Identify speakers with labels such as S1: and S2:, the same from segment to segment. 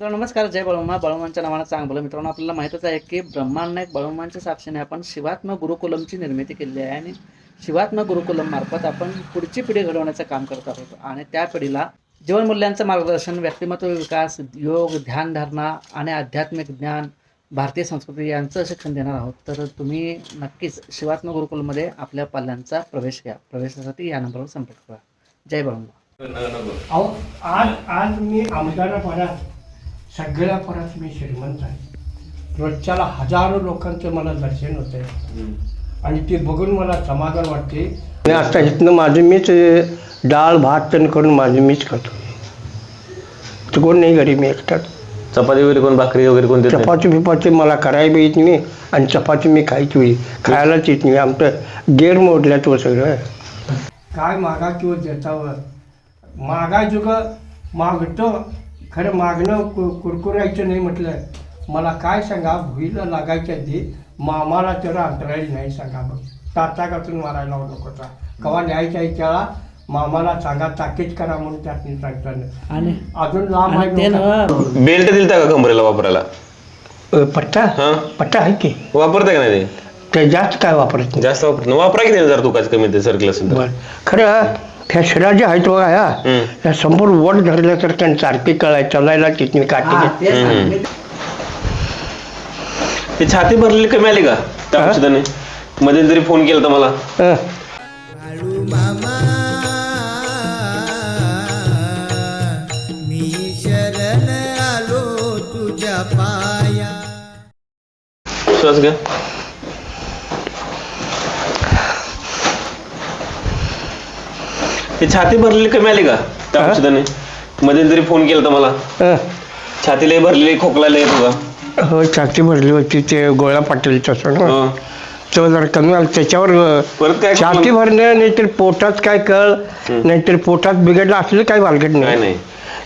S1: मित्रांनो नमस्कार. जय बळवमा. बळवमांच्या नावानं चांगलं मित्रांनो आपल्याला माहितच आहे की ब्रह्मांड नायक बळवमांच्या साक्षीने आपण शिवात्म गुरुकुलमची निर्मिती केलेली आहे आणि शिवात्म गुरुकुलम मार्फत आपण पुढची पिढी घडवण्याचं काम करत आहोत आणि त्या पिढीला जीवनमूल्यांचं मार्गदर्शन, व्यक्तिमत्व विकास, योग, ध्यानधारणा आणि आध्यात्मिक ज्ञान, भारतीय संस्कृती यांचं शिक्षण देणार आहोत. तर तुम्ही नक्कीच शिवात्म गुरुकुलमध्ये आपल्या पाल्यांचा प्रवेश घ्या. प्रवेशासाठी या नंबरवर संपर्क करा. जय बळवमा.
S2: अहो आज आज मी आमदारापणात सगळ्या परात मी श्रीमंत आहे. रोजच्याला हजारो लोकांचं मला दर्शन होतं आहे आणि ते बघून मला समाधान वाटते. मी आता इथनं माझं मीच डाळ भात तण करून माझं मीच खातो. तर कोण नाही घरी, मी एकटाच.
S3: चपाती वगैरे कोण, भाकरी वगैरे कोण देत नाही?
S2: चपाती बिपाती मला करायला बी येत नाही आणि चपाती मी खायची होई खायलाच येत नाही. आमचं गेर मोडल्या तो सगळं काय मागा किंवा देतावं मागा जुग मागतो खरं मागणं कुरकुरायचं नाही. म्हटलं मला काय सांगा भुईला लागायच्या आधी मामाला तेवढा अंतराळी नाही सांगा. बघ ताटाकातून मारायला लावू नकोचा कवा न्यायच्या त्याला मामाला सांगा ताकीद करा म्हणून त्यातून सांगताना.
S1: आणि
S2: अजून लांब आहे
S3: बेल्ट दिलता का कमरेला वापरायला?
S2: पट्टा
S3: हा
S2: पट्टा आहे की
S3: वापरताय का नाही?
S2: ते जास्त काय वापरत नाही.
S3: जास्त वापरत वापरा की जर तुकाच कमी ते सर्कल असेल तर.
S2: बरं खरं ह्या शिरा जे आहेत बघा ह्या संपूर्ण वट धरल्या तर त्यांनी सारखी कळाय चालायला तिथून काठी
S3: ते छाती भरलेली कमी आली का त्या औषधाने? मध्ये जरी फोन केला तर मला
S4: मी शरण आलो तुझ्या पाया.
S3: श्वास घ्या. ते छाती भरलेली कमी आली का त्या औषधाने? मध्ये जरी फोन केला तर मला छातीला भरलेली खोकला लय तुझा.
S2: हो छाती भरली होती ते गोळा पाटील तसं ना तो जरा कमी आलं त्याच्यावर.
S3: परत काय
S2: छाती भरणं नाहीतर पोटात काय कळ नाहीतर पोटात बिघडलं असलं काय भानगड
S3: काय
S2: नाही.
S3: नाही.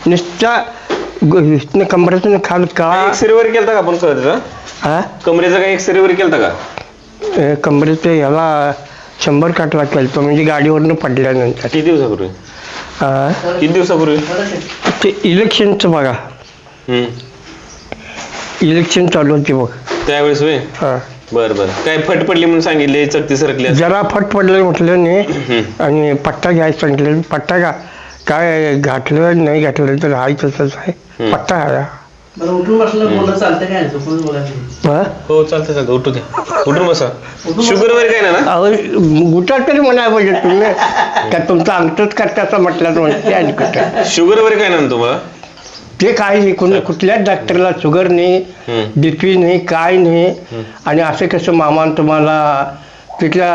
S2: नुसता कमरेतून खाल का
S3: एक्सरे वगैरे केलता का आपण कळत?
S2: हा
S3: कमरेचा काही एक्सरे वगैरे केलता का?
S2: कमरेचं याला 100 काटला केलतो म्हणजे गाडीवरनं पडल्यानंतर.
S3: किती दिवसापूर्वी? किती दिवसापूर्वी?
S2: ते इलेक्शनचं बघा, इलेक्शन चालू होती बघ
S3: त्यावेळेस होय.
S2: हा
S3: बर बर. काय फट पडली म्हणून सांगितले, चकती सरकली?
S2: जरा फट पडलं म्हटलं नाही आणि पट्टा घ्यायला सांगितलं. पट्टा काय घातलं नाही घातलं तर हाय तसंच आहे. पट्टा आहे.
S1: बरं उठून बसलं बोललं चालतं काय? झोपून बोलायचं?
S3: हो चालतं चालतं. उठू द्या. उठून बसा. शुगर वगैरे काय ना?
S2: अहो गुटा तरी म्हणायला पाहिजे तुम्ही का तुमचं अंगठच करता असं म्हटलं म्हणते. कुठं
S3: शुगर वगैरे काय ना तुम्हाला?
S2: ते काय नाही, कुठल्याच डॉक्टरला शुगर नाही, बीपी नाही, काय नाही. आणि असं कसं मामान तुम्हाला तिथल्या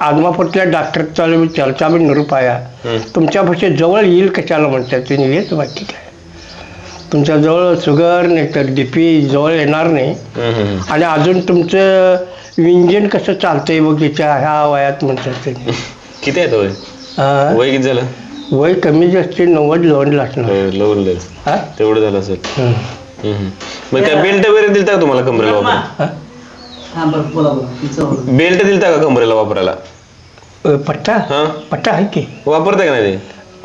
S2: आदमापूरच्या डॉक्टर चालू चर्चा बी निरूप आहे तुमच्यापाशी जवळ येईल कशाला म्हणतात ते हेच माहिती काय. तुमच्या जवळ शुगर नाही तर बीपी जवळ येणार नाही. आणि अजून तुमचं इंजिन कसं चालतंय बघ तिच्या ह्या वयात म्हणतात ते.
S3: किती आहे वय? वय किती झालं?
S2: वय कमी जास्त 90 लोन लागणार. हा
S3: तेवढं झालं असेल. मग काय बेल्ट वगैरे दिलता का तुम्हाला कमरेला वापरायला?
S1: हा बरं बोला बोला.
S3: बेल्ट दिलता का कमरेला वापरायला?
S2: पट्टा पट्टा आहे की
S3: वापरताय का नाही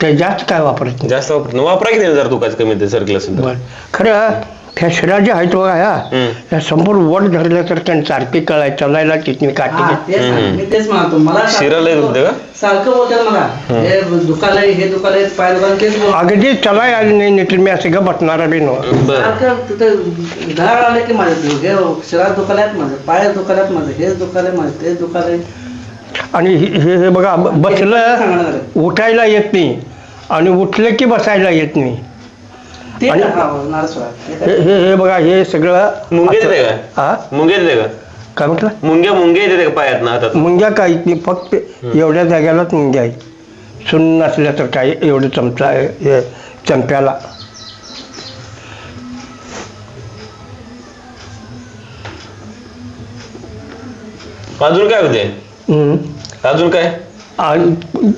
S2: ते जास्त काय वापरत नाही.
S3: जास्त वापरत वापरा की जर तुकाच कमी ते सर्कल असेल तर.
S2: बरं खरं ह्या शिरा जे आहेत बघा ह्या संपूर्ण वट धरल्या तर त्यांनी सारखी कळाय चालायला तिथून काठी
S1: मी तेच म्हणतो. मला
S3: शिरा लय दुखते का?
S1: सारखं बोलतात मला हे दुखालय हे दुखालय पाय दुखाल तेच बोल.
S2: अगदी चलाय आली नाही नाही तर मी असं का बसणार बी नव्हतं.
S1: सारखं तिथं घाळ आले की माझं हे शिरा दुखाल्यात माझं, पाय दुखाल्यात माझं, हेच दुखालय माझं, तेच दुखालय.
S2: आणि हे बघा बसलं उठायला येत नाही आणि उठलं की बसायला येत नाही. हे बघा हे सगळं
S3: मुंगे देते का?
S2: हा
S3: मुंगे देते का?
S2: काय म्हटलं?
S3: मुंगे देते का पायात ना हातात?
S2: मुंग्या काही नाही, फक्त एवढ्या जाग्यालाच मुंग्या आहे. सुन्न नसल्या तर काय एवढं चमचा आहे हे चंप्याला.
S3: अजून काय होते? अजून काय?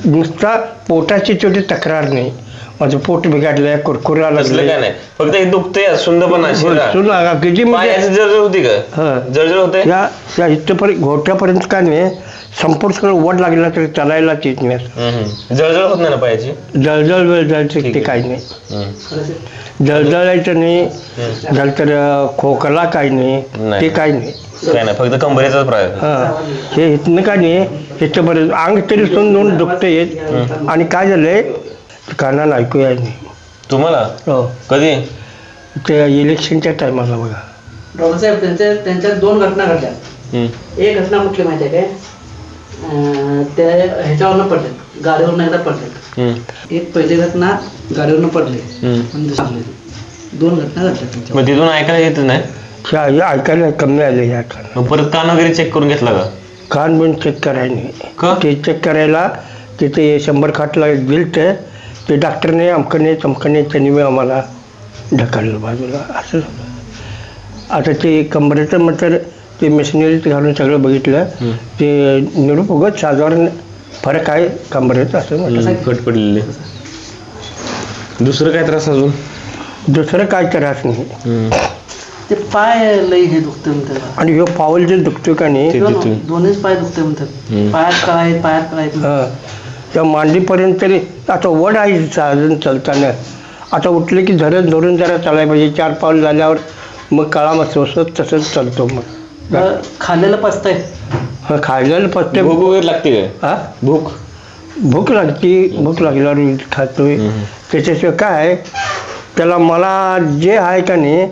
S2: नुसता पोटाची छोटी तक्रार नाही. माझं पोट बिघडलंय, कुरकुरा
S3: असलं काय नाही, फक्त हे दुखतंय सुंदपणा
S2: किती
S3: जर्जर होती का? जर्जर होते
S2: या इथपर्यंत घोट्यापर्यंत काय नाही, संपूर्ण वड लागला तरी चालायलाच येत नाही असं.
S3: जळजळ होत नाही ना पायाची?
S2: जळजळ वेळजळचं ते काही नाही. जळजळायचं नाही, झालं तर खोकला काही नाही, ते काही नाही.
S3: काय नाही, फक्त कंबरेचाच प्रयोग.
S2: हां, हे इथनं काय नाही, ह्याचं बरं अंग तरी सोडून दुखतं येत. आणि काय झालंय कानाला ऐकू याय नाही
S3: तुम्हाला?
S2: हो,
S3: कधी?
S2: ते इलेक्शनच्या टायमाला बघा.
S1: डॉक्टर साहेब त्यांच्या 2 घटना घडल्या. एक घटना कुठली माहिती आहे काय? ते ह्याच्यावरनं पडले, गाडीवरनं एकदा पडले. एक पहिली घटना गाडीवरनं पडले, 2 घटना घडल्या त्यांच्या.
S3: मग तिथून ऐकायला येत नाही?
S2: ऐकायला कमी आले या कान.
S3: मग परत कान वगैरे चेक करून घेतला का?
S2: कान पण चेक करायला नाही.
S3: का?
S2: ते चेक करायला तिथे 100 खाटला गेलं ते डॉक्टरने अमकने त्यांनी मी आम्हाला ढकललं बाजूला असं झालं. आता ते कंबरेचं म्हटलं ते मशिनरीत घालून सगळं बघितलं, ते निरूप उगत साधारण फरक आहे कंबरेचं असं म्हटलं.
S3: फट पडलेले. दुसरं काय त्रास अजून?
S2: दुसरं काय त्रास नाही.
S1: ते पाय लई हे दुखते म्हणतात.
S2: आणि ह्यो पाऊल जे दुखतो का नाही,
S1: दोन्हीच पाय दुखते म्हणतात. पायात करायचं.
S2: त्या मांडीपर्यंत तरी आता वड आहे अजून चालताना. आता उठले की धरून जरा चालायला पाहिजे. 4 पाऊल झाल्यावर मग कळा मग तसंच चालतो. मग
S1: खाल्लेलं पचतंय.
S2: खायला पचते.
S3: भूक वगैरे लागते काय?
S2: हा, भूक लागते. भूक लागल्यावर खातोय. त्याच्याशिवाय काय त्याला मला जे आहे का नाही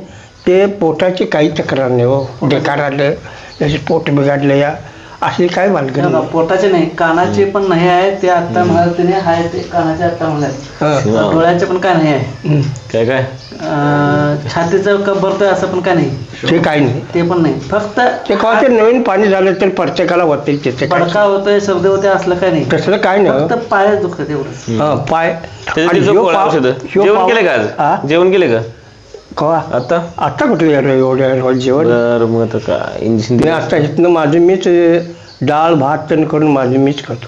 S2: ते पोटाची काही तक्रार नाही हो. बेकार आलं त्याचे पोट बिघडलं या असली काय भानगड.
S1: पोटाचे नाही, कानाचे पण नाही आहे. ते आता म्हणाल त्याने आहे ते कानाचे आता म्हणाल. डोळ्याचे पण काय नाही आहे.
S3: काय
S1: छातीचं कप भरतोय असं पण काय नाही.
S2: ते काही नाही.
S1: ते पण नाही. फक्त
S2: ते काय नवीन पाणी झालं तर प्रत्येकाला होते. त्याचे
S1: पडका होतोय, सर्दी होते असलं काय नाही.
S2: तसलं काय नाही.
S1: फक्त पाय दुखतात एवढंच.
S2: हा, पाय.
S3: जेवण केलं का? जेवण केलं का?
S2: कवा आता कुठे एवढ्या जेवण?
S3: मग आता काय इंजेक्शन
S2: मी आता इथनं माझं मीच डाळ भात तण करून माझं मीच खातो.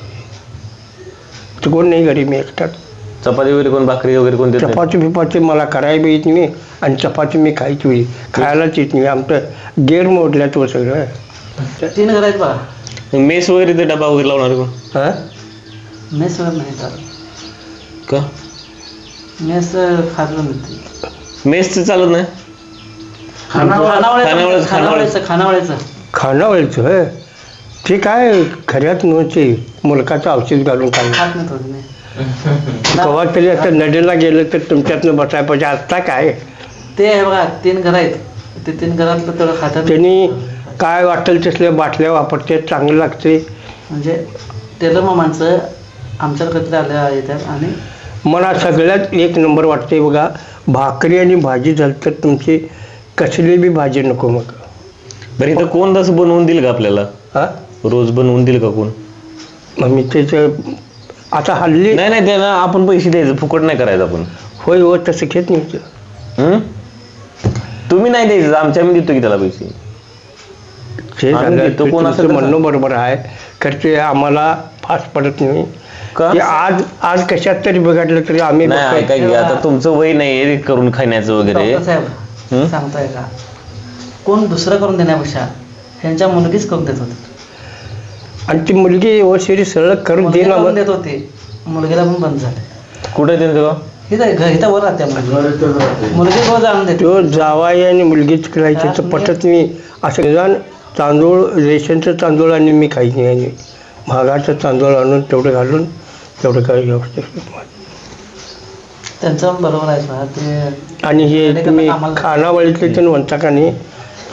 S2: तर कोण नाही घरी, मी एकटाच.
S3: चपाती वगैरे कोण, भाकरी वगैरे कोण देत?
S2: चपाती बिपाती मला करायला येत नाही. आणि चपाती मी खायची होई, खायलाच येत नाही. आमचं गेर मोडल्या तो सगळं.
S1: 3 घर आहेत बघा.
S3: मेस वगैरे ते डबा वगैरे लावणार कोण?
S2: हां,
S1: मेस वगैरे नाही चालत.
S3: का?
S1: मेस खाल्लं नाही.
S3: मेसचं चालत नाही?
S1: खानावळीचं
S2: खानावळीचं होय. ते काय खऱ्यात नव्हते. मुलकाचं औषध घालून खाल्लं.
S1: खात नाही थोडी नाही.
S2: कवा तरी आता नदीला गेलं तर तुमच्यातनं बसायला पाहिजे. आत्ता काय
S1: ते आहे बघा 3 घर आहेत. ते 3 घरातलं तेवढं खातात.
S2: त्यांनी काय वाटेल तसल्या बाटल्या वापरते, चांगलं लागते.
S1: म्हणजे तेलं मग माणसं आमच्याकडे कधी आल्या येतात. आणि
S2: मला सगळ्यात 1 नंबर वाटते बघा, भाकरी आणि भाजी झाली तर तुमची कसली बी भाजी नको. मग
S3: बरं इथं कोण तसं बनवून देईल का आपल्याला?
S2: हां,
S3: रोज बनवून देईल का कोण?
S2: मग मी त्याचं आता हल्ली
S3: नाही ते ना, आपण पैसे द्यायचं, फुकट नाही करायचं आपण.
S2: होय हो, तसं घेत नाही.
S3: तुम्ही नाही द्यायचं, आमच्या आम्ही देतो की त्याला पैसे.
S2: हे झालं
S3: तो कोण
S2: तुमचं
S3: असेल
S2: म्हणणं बरोबर आहे. तर ते आम्हाला फास पडत नाही.
S3: का?
S2: की आज कशात तरी बिघडलं तरी आम्ही
S3: नाही ऐका की, आता तुमचं वय नाही करून खाण्याचं वगैरे.
S1: डॉक्टर साहेब सांगताय का, कोण दुसरं करून देण्यापेक्षा ह्यांच्या मुलगीच करून देत होते.
S2: आणि ती मुलगी व्यवस्थित सरळ करून
S1: देत होते. मुलगीला पण बंद झाले.
S3: कुठे त्यांचं गाव?
S1: इथं वर राहते मुलगी रोज आणून देते.
S2: तो जावाई आणि मुलगीच करायची तर पटत नाही. असं निदान तांदूळ, रेशनचं तांदूळ आणि मी खायच नाही. आणि महागाचं तांदूळ आणून तेवढं घालून तेवढं काही व्यवस्थित.
S1: त्यांचं बरोबर आहे ते.
S2: आणि हे तुम्ही खानावळीतले तर म्हणता का नाही,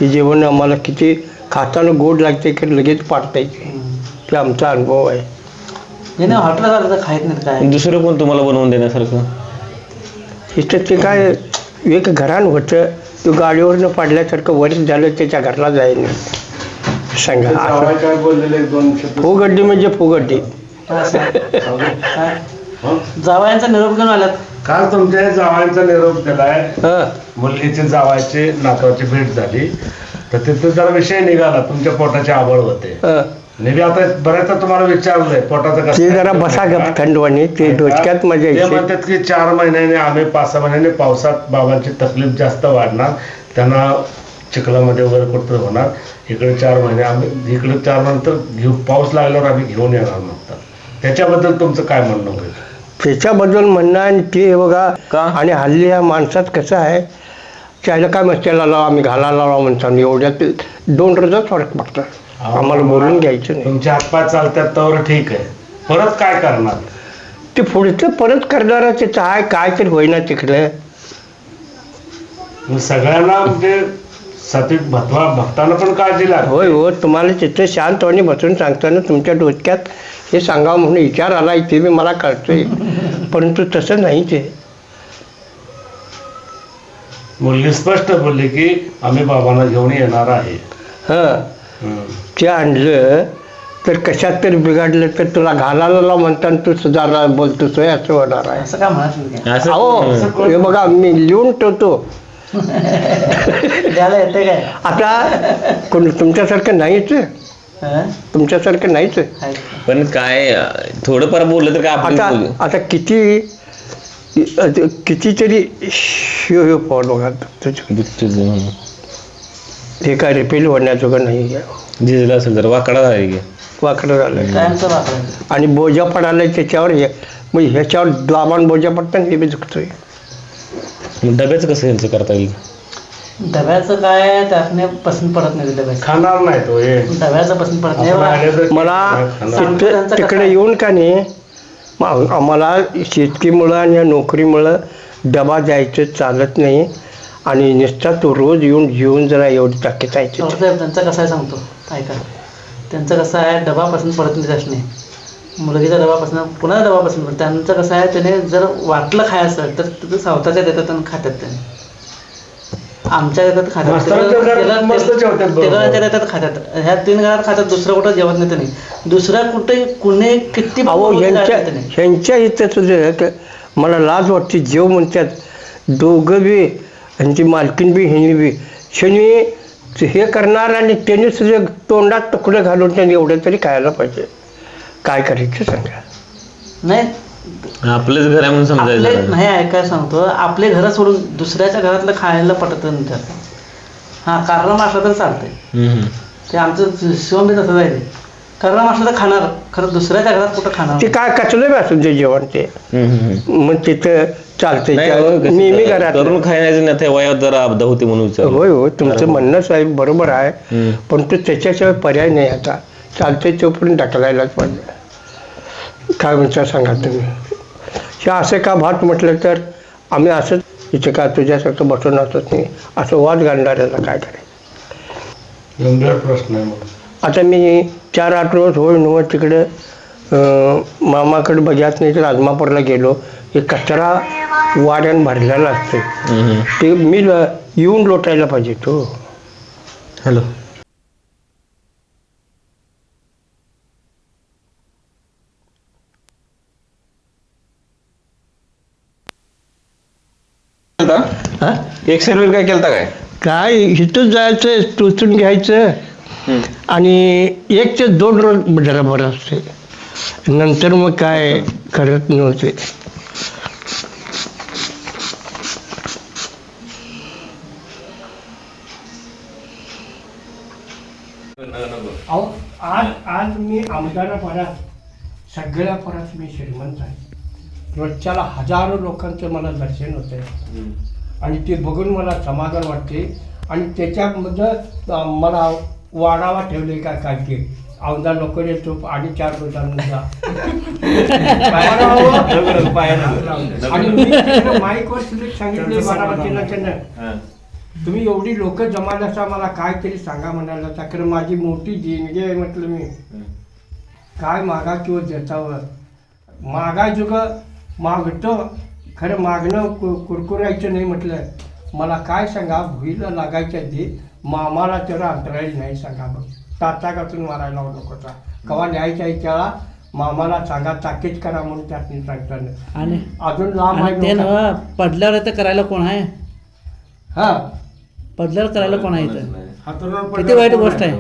S2: ते जेवण आम्हाला किती खाताना गोड लागते की लगेच पाडता येते. ते आमचा अनुभव आहे.
S1: हॉटेल झालं तर खायत नाही काय.
S3: दुसरं कोण तुम्हाला बनवून देण्यासारखं?
S2: इथं ते काय एक घरान होतं, तो गाडीवरनं पाडल्यासारखं वरीच झालं, त्याच्या घरला जायला नाही. सांगा
S5: काय बोललेले 2 शब्द?
S2: फुगड्डी म्हणजे फुगड्डी.
S1: जावयांचा निरोप घेऊन आल्यात.
S5: काल तुमच्या जावांचा निरोप दिलाय.
S2: हां,
S5: मुलगीचे जावायचे नातवाची भेट झाली तर तिथे जरा विषय निघाला, तुमच्या पोटाचे आबळ होते.
S2: हां,
S5: नेहमी आता बऱ्याचदा तुम्हाला विचारलंय पोटाचं कसं.
S2: ते जरा बसा गप थंडवानी, ते डोक्यात मजा
S5: ते
S2: येते.
S5: म्हणतात की 4 महिन्याने आम्ही 5-6 महिन्याने पावसात बाबांची तकलीफ जास्त वाढणार, त्यांना चिखलामध्ये वगैरे कुठं होणार. इकडे 4 महिने आम्ही इकडे 4 नंतर पाऊस लागल्यावर आम्ही घेऊन येणार म्हणतात. त्याच्याबद्दल तुमचं काय म्हणणं होईल?
S2: त्याच्याबद्दल म्हणणं आणि ते बघा
S3: का?
S2: आणि हल्ली ह्या माणसात कसं आहे त्याला काय मस्त्याला लावा आम्ही घालायला लावा म्हणतात एवढ्यात 2 रोजात फरक पडतात. आम्हाला बोलून घ्यायचं नाही.
S5: तुमचे हातपाय चालतात तर ठीक आहे, परत काय करणार?
S2: ते पुढचं परत करणारा त्याचं आहे काय तरी होईना तिकडे.
S5: सगळ्यांना म्हणजे सतीत भक्तांना पण काळजी लागते.
S2: होय हो तुम्हाला तिथे शांतपणे बसून सांगताना तुमच्या डोक्यात हे सांगावं म्हणून विचार आला ते बी मला कळतोय परंतु तसं नाही ते.
S5: मुलगी स्पष्ट बोलली की आम्ही बाबांना घेऊन येणार आहे.
S2: हां ते आणलं तर कशात तरी बिघडलं तर तुला घालायला लाव म्हणताना तू सुधारला बोलतोय असं होणार आहे.
S1: असं काय म्हणत
S3: असं
S2: अहो हे बघा मी लिहून ठेवतो.
S1: द्यायला येते काय?
S2: आता कोण तुमच्यासारखं नाहीच तुमच्यासारखं नाहीच.
S3: पण काय थोडंफार बोललं तर काय आपण
S2: आता
S3: बोलू.
S2: आता कितीतरी शिव पॉल बघा तुझं हे काय रिपेल होण्याजोगं नाही आहे.
S3: झिजलं असेल तर वाकडा झाला की
S2: वाकडं झालं
S1: कायमचं वापरायचं.
S2: आणि बोजा पडायला त्याच्यावर मग ह्याच्यावर दाबान बोजा पडताना हे बी दुखतोय.
S3: मग डब्याचं कसं यांचं करता येईल?
S1: डब्याचं काय त्यातने पसंत पडत नाही डब्याचं.
S5: खाणार नाही तो हे.
S1: डब्याचं पसंत पडत
S5: आपण
S1: नाही.
S5: आले तर
S2: मला
S5: खाणार.
S2: तिकडे येऊन का नाही मग आम्हाला शेतकीमुळं आणि या नोकरीमुळं डबा द्यायचं चालत नाही आणि नुसता तो रोज येऊन जेवून जरा एवढी ताकीद आहे त्याची.
S1: साहेब त्यांचं कसं आहे सांगतो ऐका. त्यांचं कसं आहे डबा पसंत पडत नाही त्याच्याने. मुलगीचा डबा पसंत कुणाचा डबा पसंत पडत. त्यांचं कसं आहे त्याने जर वाटलं खायचं तर तिथं सावताच्या देतात आणि खातात त्याने. आमच्या देतात खातात
S5: मास्तरांच्या घरात मस्त जेवतात बरोबर.
S1: तेलाच्या देतात खातात. ह्या 3 घरात खातात दुसरं कुठं जेवत नाही त्यांनी. दुसऱ्या कुठे कुणी किती
S2: अहो ह्यांच्या इथं तुझं मला लाज वाटते जेव म्हणतात दोघं बी ह्यांची मालकीन बी ह्यांनी बी शनी हे करणार आणि त्यांनी तुझे तोंडात तुकडे घालून त्यांनी एवढं तरी खायला पाहिजे. काय करायचं सांगा.
S1: नाही
S3: आपलंच घर आहे म्हणून
S1: आपले
S3: समजायचं.
S1: नाही ऐकाय सांगतो आपले घरं सोडून दुसऱ्याच्या घरातलं खायला पटत नाही त्यात. हां कारण असलं तर चालतंय. ते आमचं शिवम बी तसं जायचं. कारण असलं तर खाणार खरं दुसऱ्याच्या घरात कुठं खाणार.
S2: ते काय कचलं बी असून ते जेवण ते मग तिथं चालतंय नेहमी घरात.
S3: करून खायचं नाही त्या वयात जरा अपदा होते म्हणून विचार.
S2: होय हो तुमचं म्हणणं साहेब बरोबर आहे पण तो त्याच्याशिवाय पर्याय नाही. आता चालतंय तोपर्यंत ढकलायलाच पाहिजे. काय म्हणता सांगा तुम्ही. हे असं का भात म्हटलं तर आम्ही असंच इथे का तुझ्यासारखं बसून असत नाही असं वाद घालणाऱ्याला काय करायचं.
S5: गंभीर प्रश्न आहे. मग
S2: आता मी 4-8 रोज होय नव्हतं तिकडे मामाकडे बघ्यात नाही तर आजमापूरला गेलो. हे कचरा वाड्यानं भरलेला असते ते मी येऊन लोटायला पाहिजे तो.
S3: हॅलो
S2: हां
S3: एक सर्वे काय केलता काय?
S2: काय इथंच जायचं टोचून घ्यायचं आणि 1 ते 2 रोज जरा बरं असते नंतर मग काय करत नव्हते. अहो आज मी आमदारा परात सगळ्या परात मी श्रीमंत आहे. रोजच्याला हजारो लोकांचं मला दर्शन होतं आणि ते बघून मला समाधान वाटते आणि त्याच्यामध्ये मला वाढावा ठेवले काय की आमदार लोक येतो आणि 4 रोजांना आणि मी माईकवर सांगितले बारामतीला तुम्ही एवढी लोक जमा नसा मला काहीतरी सांगा म्हणायला. तर माझी मोठी देणगी आहे म्हटलं मी काय मागा किंवा देतावं मागायचो ग मागतो खरं मागणं कुरकुरायचं नाही म्हटलं. मला काय सांगा भुईला लागायच्या आधी मामाला तेवढा अंतरायला नाही सांगा बघ टाचाकातून मारायला लावू नकोचा कवा न्यायच्या त्याला मामाला सांगा ताकीद करा म्हणून त्यातनी सांगताना. आणि अजून लांब आहे
S1: पडल्यावर तर करायला कोण आहे.
S2: हां
S1: पडल्यावर करायला कोण आहे इथं. किती वाईट गोष्ट आहे.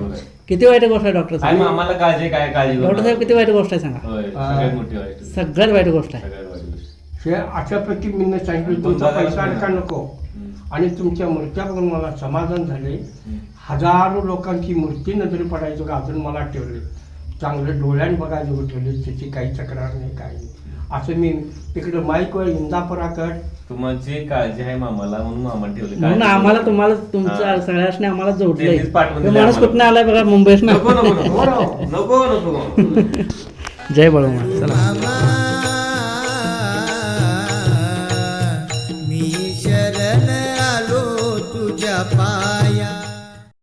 S1: किती वाईट गोष्ट आहे डॉक्टर साहेब.
S6: आम्हाला काळजी काय काळजी
S1: डॉक्टर साहेब किती वाईट गोष्ट आहे सांगा.
S6: सगळ्यात मोठी वाईट
S1: सगळ्यात वाईट गोष्ट आहे.
S2: हे अशापैकी मी सांगितलं तुमचा पैसा अडका नको आणि तुमच्या मूर्त्या बघून मला समाधान झाले. हजारो लोकांची मूर्ती नजरे पडायचं का अजून मला ठेवले, चांगलं डोळ्याने बघायचं ठेवले, त्याची काही तक्रार नाही काही नाही. असं मी तिकडे माईकवर इंदापुराकड
S6: तुमची काळजी आहे मामाला म्हणून मामा ठेवले.
S1: म्हणून
S6: काळजी
S1: आम्हाला
S6: करू.
S1: तुम्हाला तुमच्या सगळ्याशने आम्हाला जोडलंय.
S6: त्यांनीच पाठवून
S1: तो
S6: दिलंय
S1: माणूस
S6: आम्हाला.
S1: कुठनं आलाय बघा, मुंबईत
S6: नको नको नको नको नको
S1: जय बळवंत. चला
S4: मामा